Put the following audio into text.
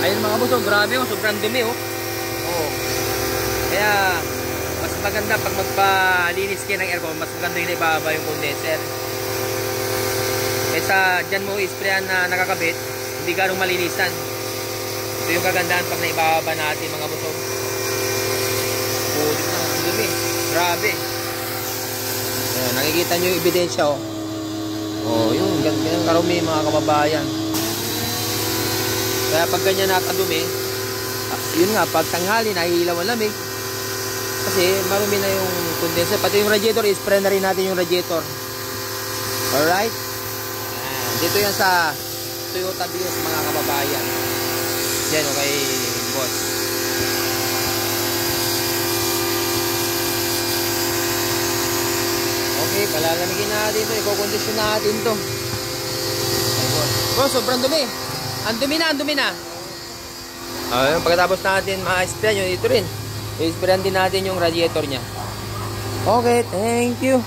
Ayun mga boss, oh, grabe oh, sobrang dumi oh. Oh. Kaya mas maganda pag magpalinis kayo ng aircon, mas maganda yung ibaba yung condenser. Kaysa dyan mo isprayan na nakakabit, hindi ganong malinisan. Ito yung kagandahan pag naibaba natin mga boss. Oh, dito na dumi. Grabe. Ayan, nakikita nyo yung ebidensya oh. Oh, yung ganyan karumi mga kababayan. Kaya pag ganyan nakadumi, yun nga, pag tanghali, nahihilaw ang lamig. Kasi marumi na yung condenser. Pati yung radiator, i-spray na rin natin yung radiator. Alright? Dito yan sa Toyota Vios mga kababayan. Yan o kay boss. Okay, palalamigin natin ito. Iko-condition natin ito. Boss, sobrang dumi. Ang dumi na. Ayun, pagkatapos natin ma-spray yun, ito rin. I-sprayan din natin yung radiator niya. Okay, thank you.